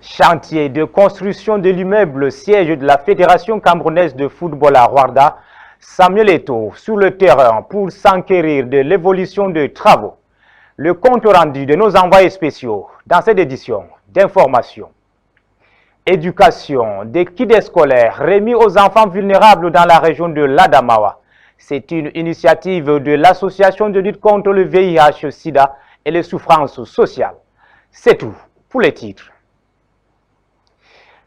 Chantier de construction de l'immeuble siège de la Fédération camerounaise de football à Rwanda. Samuel Eto'o sur le terrain pour s'enquérir de l'évolution des travaux. Le compte rendu de nos envoyés spéciaux dans cette édition d'information. Éducation des kits scolaires remis aux enfants vulnérables dans la région de l'Adamawa. C'est une initiative de l'association de lutte contre le VIH-Sida et les souffrances sociales. C'est tout pour les titres.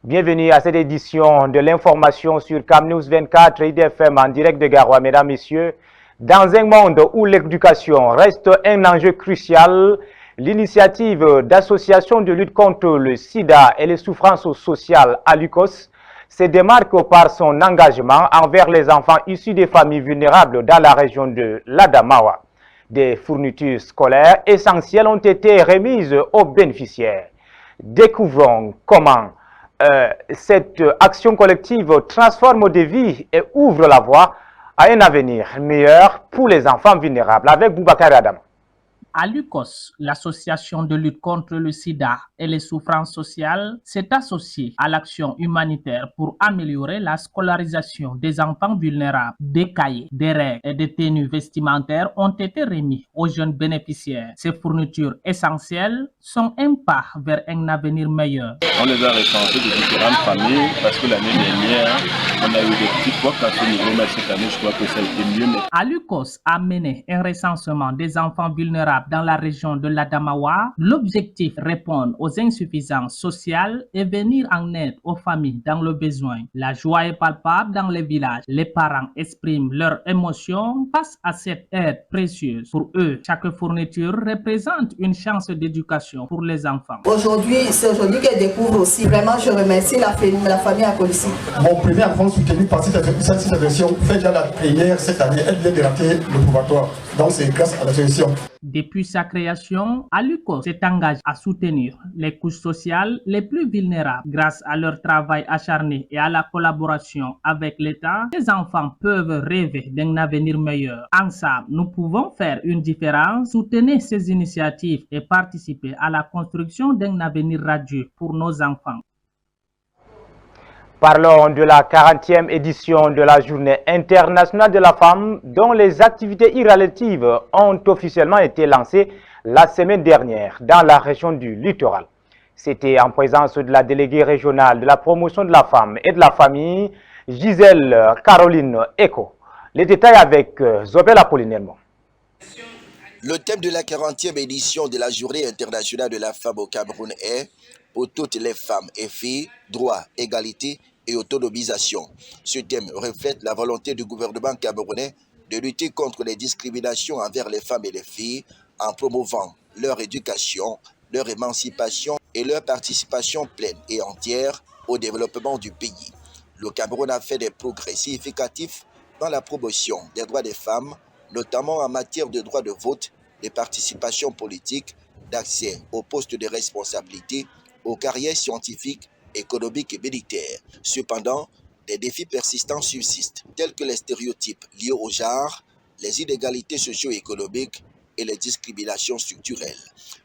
Bienvenue à cette édition de l'information sur CamNews 24 et IDFM en direct de Garoua, mesdames, messieurs. Dans un monde où l'éducation reste un enjeu crucial, l'initiative d'association de lutte contre le sida et les souffrances sociales à l'UCOS se démarque par son engagement envers les enfants issus des familles vulnérables dans la région de l'Adamawa. Des fournitures scolaires essentielles ont été remises aux bénéficiaires. Découvrons comment cette action collective transforme des vies et ouvre la voie à un avenir meilleur pour les enfants vulnérables. Avec Boubacar Adam. À l'UCOS, l'association de lutte contre le sida et les souffrances sociales s'est associée à l'action humanitaire pour améliorer la scolarisation des enfants vulnérables. Des cahiers, des règles et des tenues vestimentaires ont été remis aux jeunes bénéficiaires. Ces fournitures essentielles sont un pas vers un avenir meilleur. On les a recensés de différentes familles parce que l'année dernière, on a eu des petits couacs à ce niveau, mais cette année, je crois que ça a été mieux. À l'UCOS a mené un recensement des enfants vulnérables dans la région de l'Adamawa. L'objectif, répondre aux insuffisances sociales et venir en aide aux familles dans le besoin. La joie est palpable dans les villages. Les parents expriment leurs émotions face à cette aide précieuse. Pour eux, chaque fourniture représente une chance d'éducation pour les enfants. C'est aujourd'hui qu'elle découvre aussi. Vraiment, je remercie la famille Akolissi. Mon premier enfant soutenu par cette version fait déjà la première cette année. Elle vient de rater le probatoire. Donc c'est grâce à la solution. Depuis sa création, Aluco s'est engagé à soutenir les couches sociales les plus vulnérables. Grâce à leur travail acharné et à la collaboration avec l'État, les enfants peuvent rêver d'un avenir meilleur. Ensemble, nous pouvons faire une différence, soutenir ces initiatives et participer à la construction d'un avenir radieux pour nos enfants. Parlons de la 40e édition de la Journée internationale de la femme, dont les activités irrelatives ont officiellement été lancées la semaine dernière dans la région du littoral. C'était en présence de la déléguée régionale de la promotion de la femme et de la famille, Gisèle Caroline Eko. Les détails avec Zobel Apollinaire. Le thème de la 40e édition de la Journée internationale de la femme au Cameroun est « Pour toutes les femmes et filles, droit, égalité et autonomisation ». Ce thème reflète la volonté du gouvernement camerounais de lutter contre les discriminations envers les femmes et les filles en promouvant leur éducation, leur émancipation et leur participation pleine et entière au développement du pays. Le Cameroun a fait des progrès significatifs dans la promotion des droits des femmes, notamment en matière de droit de vote, de participation politique, d'accès aux postes de responsabilité, aux carrières scientifiques, économiques et militaires. Cependant, des défis persistants subsistent, tels que les stéréotypes liés au genre, les inégalités socio-économiques et les discriminations structurelles.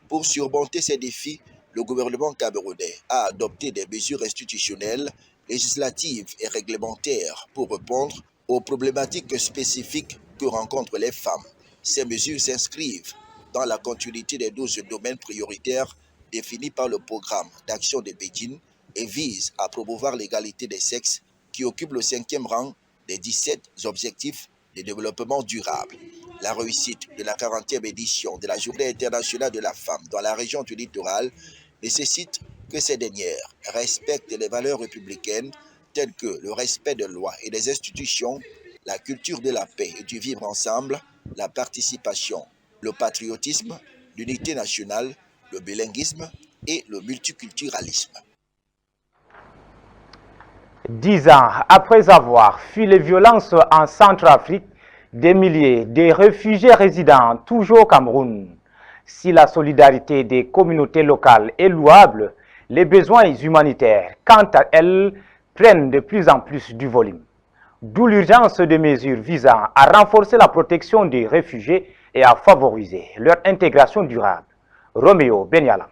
Pour surmonter ces défis, le gouvernement camerounais a adopté des mesures institutionnelles, législatives et réglementaires pour répondre aux problématiques spécifiques que rencontrent les femmes. Ces mesures s'inscrivent dans la continuité des 12 domaines prioritaires définis par le programme d'action de Pékin et visent à promouvoir l'égalité des sexes qui occupe le 5e rang des 17 objectifs de développement durable. La réussite de la 40e édition de la Journée internationale de la femme dans la région du littoral nécessite que ces dernières respectent les valeurs républicaines telles que le respect des lois et des institutions, la culture de la paix et du vivre ensemble, la participation, le patriotisme, l'unité nationale, le bilinguisme et le multiculturalisme. 10 ans après avoir fui les violences en Centrafrique, des milliers de réfugiés résidant toujours au Cameroun. Si la solidarité des communautés locales est louable, les besoins humanitaires, quant à elles, prennent de plus en plus du volume. D'où l'urgence de mesures visant à renforcer la protection des réfugiés et à favoriser leur intégration durable. Roméo Benyala.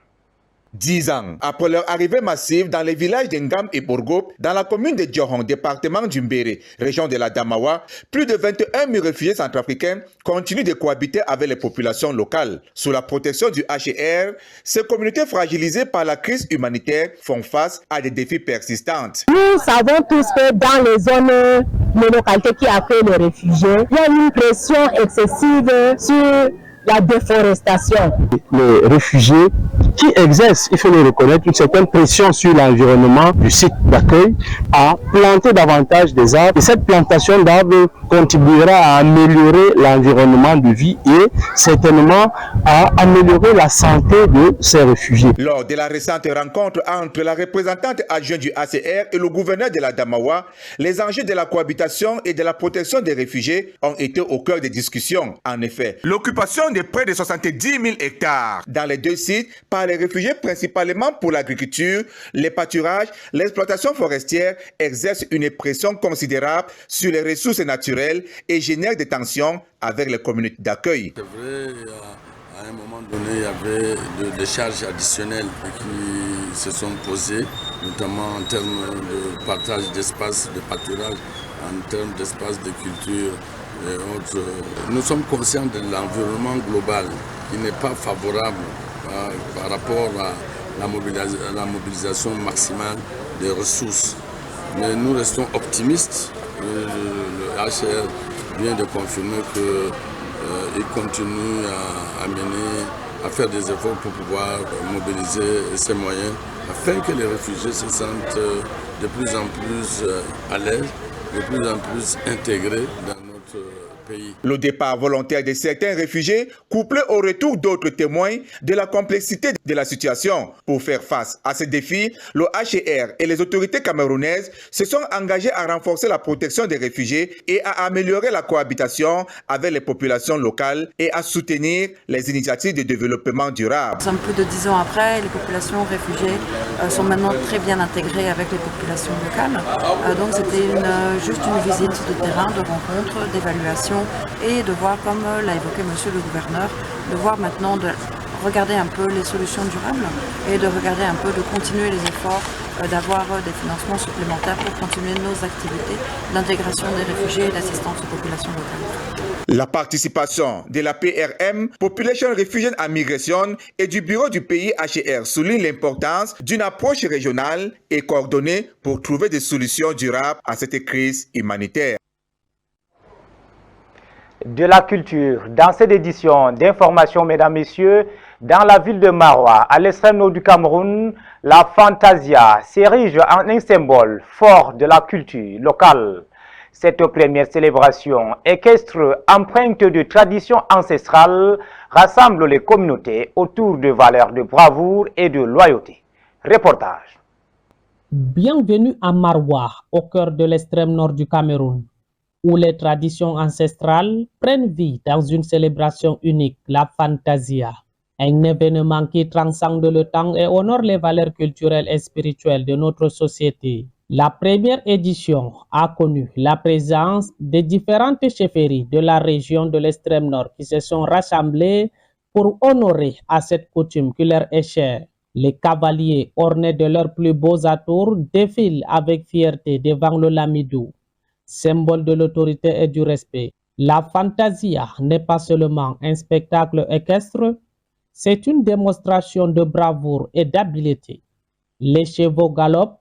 10 ans après leur arrivée massive dans les villages d'Engam et Bourgoup, dans la commune de Diohong, département d'Umbéré, région de la Damawa, plus de 21 000 réfugiés centrafricains continuent de cohabiter avec les populations locales. Sous la protection du HCR, ces communautés fragilisées par la crise humanitaire font face à des défis persistants. Nous savons tous que dans les zones, les localités qui accueillent les réfugiés, il y a une pression excessive sur la déforestation. Les réfugiés qui exercent, il faut le reconnaître, une certaine pression sur l'environnement du site d'accueil à planter davantage des arbres. Et cette plantation d'arbres contribuera à améliorer l'environnement de vie et certainement à améliorer la santé de ces réfugiés. Lors de la récente rencontre entre la représentante adjointe du HCR et le gouverneur de la Damawa, les enjeux de la cohabitation et de la protection des réfugiés ont été au cœur des discussions. En effet, l'occupation de près de 70 000 hectares dans les deux sites par les réfugiés principalement pour l'agriculture, les pâturages, l'exploitation forestière exerce une pression considérable sur les ressources naturelles et génère des tensions avec les communautés d'accueil. C'est vrai, à un moment donné, il y avait des charges additionnelles qui se sont posées, notamment en termes de partage d'espace de pâturage, en termes d'espace de culture. Nous sommes conscients de l'environnement global qui n'est pas favorable par rapport à la mobilisation maximale des ressources. Mais nous restons optimistes. Le HCR vient de confirmer qu'il continue à faire des efforts pour pouvoir mobiliser ces moyens afin que les réfugiés se sentent de plus en plus à l'aise, de plus en plus intégrés dans notre pays. Le départ volontaire de certains réfugiés, couplé au retour d'autres témoins de la complexité de la situation. Pour faire face à ces défis, le HCR et les autorités camerounaises se sont engagés à renforcer la protection des réfugiés et à améliorer la cohabitation avec les populations locales et à soutenir les initiatives de développement durable. Nous sommes plus de 10 ans après, les populations réfugiées sont maintenant très bien intégrées avec les populations locales. Donc c'était juste une visite de terrain, de rencontre, d'évaluation et de voir, comme l'a évoqué monsieur le gouverneur, de voir maintenant, de regarder un peu les solutions durables et de regarder un peu, de continuer les efforts, d'avoir des financements supplémentaires pour continuer nos activités d'intégration des réfugiés et d'assistance aux populations locales. La participation de la PRM, Population Refugees and Migration, et du bureau du pays HCR souligne l'importance d'une approche régionale et coordonnée pour trouver des solutions durables à cette crise humanitaire. De la culture, dans cette édition d'information, mesdames, messieurs, dans la ville de Maroua, à l'extrême nord du Cameroun, la Fantasia s'érige en un symbole fort de la culture locale. Cette première célébration équestre empreinte de traditions ancestrales rassemble les communautés autour de valeurs de bravoure et de loyauté. Reportage. Bienvenue à Maroua, au cœur de l'extrême nord du Cameroun, où les traditions ancestrales prennent vie dans une célébration unique, la Fantasia. Un événement qui transcende le temps et honore les valeurs culturelles et spirituelles de notre société. La première édition a connu la présence des différentes chefferies de la région de l'extrême nord qui se sont rassemblées pour honorer à cette coutume qui leur est chère. Les cavaliers ornés de leurs plus beaux atours défilent avec fierté devant le Lamidou, symbole de l'autorité et du respect. La Fantasia n'est pas seulement un spectacle équestre, c'est une démonstration de bravoure et d'habileté. Les chevaux galopent,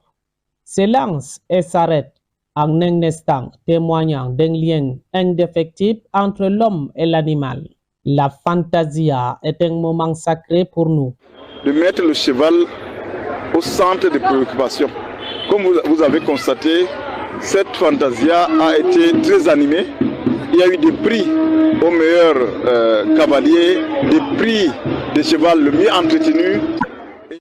s'élancent et s'arrêtent en un instant, témoignant d'un lien indéfectible entre l'homme et l'animal. La Fantasia est un moment sacré pour nous. De mettre le cheval au centre des préoccupations. Comme vous avez constaté, cette Fantasia a été très animée. Il y a eu des prix au meilleur cavalier, des prix de cheval le mieux entretenu.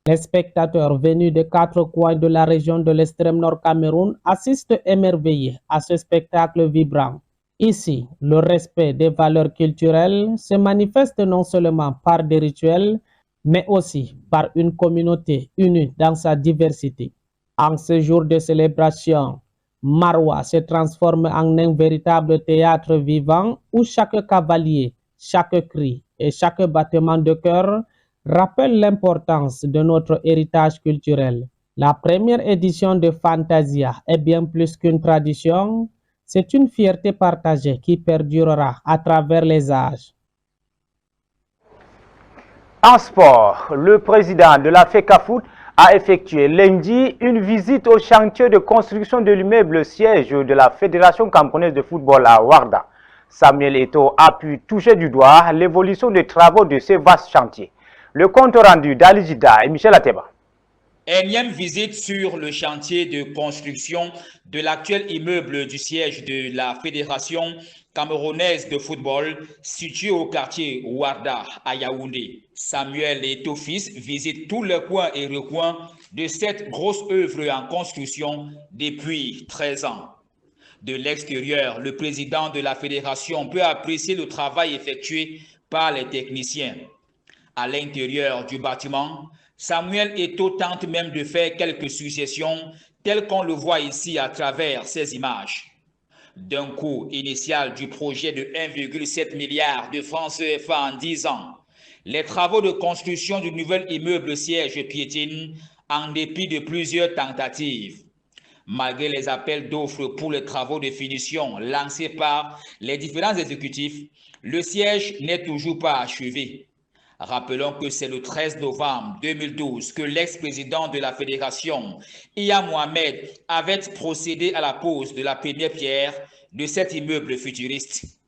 Les spectateurs venus des 4 coins de la région de l'extrême nord Cameroun assistent émerveillés à ce spectacle vibrant. Ici, le respect des valeurs culturelles se manifeste non seulement par des rituels, mais aussi par une communauté unie dans sa diversité. En ce jour de célébration, Maroua se transforme en un véritable théâtre vivant où chaque cavalier, chaque cri et chaque battement de cœur rappelle l'importance de notre héritage culturel. La première édition de Fantasia est bien plus qu'une tradition, c'est une fierté partagée qui perdurera à travers les âges. En sport, le président de la FECAFOOT a effectué lundi une visite au chantier de construction de l'immeuble siège de la Fédération camerounaise de football à Ouarda. Samuel Eto'o a pu toucher du doigt l'évolution des travaux de ces vastes chantiers. Le compte rendu d'Ali Jida et Michel Ateba. Énième visite sur le chantier de construction de l'actuel immeuble du siège de la Fédération camerounaise de football situé au quartier Ouarda à Yaoundé. Samuel Eto'o fils visite tous les coins et recoins de cette grosse œuvre en construction depuis 13 ans. De l'extérieur, le président de la fédération peut apprécier le travail effectué par les techniciens. À l'intérieur du bâtiment, Samuel Eto'o tente même de faire quelques suggestions telles qu'on le voit ici à travers ces images. D'un coût initial du projet de 1,7 milliard de francs CFA en 10 ans, les travaux de construction du nouvel immeuble siège piétinent en dépit de plusieurs tentatives. Malgré les appels d'offres pour les travaux de finition lancés par les différents exécutifs, le siège n'est toujours pas achevé. Rappelons que c'est le 13 novembre 2012 que l'ex-président de la fédération, Iya Mohamed, avait procédé à la pose de la première pierre de cet immeuble futuriste.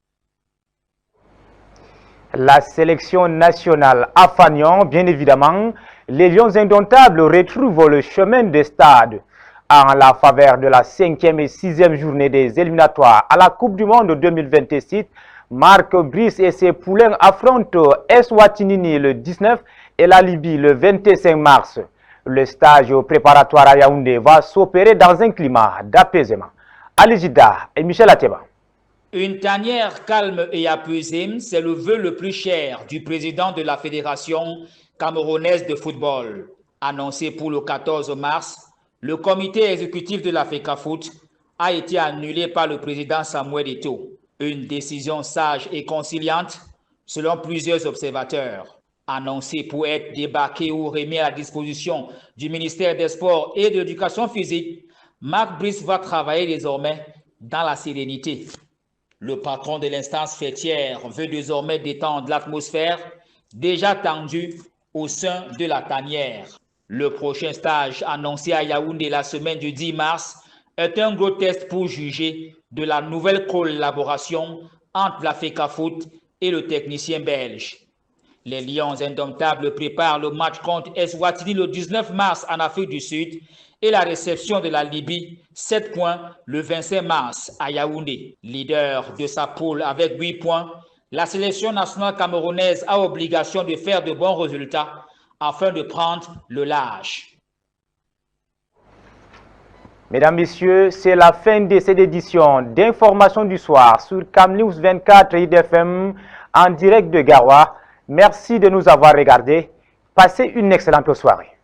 La sélection nationale à Fagnon, bien évidemment, les Lions indomptables retrouvent le chemin des stades. En la faveur de la 5e et 6e journée des éliminatoires à la Coupe du Monde 2026, Marc Brice et ses poulains affrontent Eswatini le 19 et la Libye le 25 mars. Le stage préparatoire à Yaoundé va s'opérer dans un climat d'apaisement. Ali Jida et Michel Ateba. Une tanière calme et apaisée, c'est le vœu le plus cher du président de la Fédération camerounaise de football. Annoncé pour le 14 mars, le comité exécutif de la FECAFOOT a été annulé par le président Samuel Eto'o. Une décision sage et conciliante selon plusieurs observateurs. Annoncé pour être débarqué ou remis à la disposition du ministère des Sports et de l'Éducation physique, Marc Brice va travailler désormais dans la sérénité. Le patron de l'instance fêtière veut désormais détendre l'atmosphère déjà tendue au sein de la tanière. Le prochain stage annoncé à Yaoundé la semaine du 10 mars est un gros test pour juger de la nouvelle collaboration entre la FECAFOOT et le technicien belge. Les Lions indomptables préparent le match contre Eswatini le 19 mars en Afrique du Sud et la réception de la Libye, 7 points, le 25 mars à Yaoundé. Leader de sa poule avec 8 points, la sélection nationale camerounaise a obligation de faire de bons résultats afin de prendre le large. Mesdames, Messieurs, c'est la fin de cette édition d'information du soir sur CamNews 24 IDFM en direct de Garoua. Merci de nous avoir regardés. Passez une excellente soirée.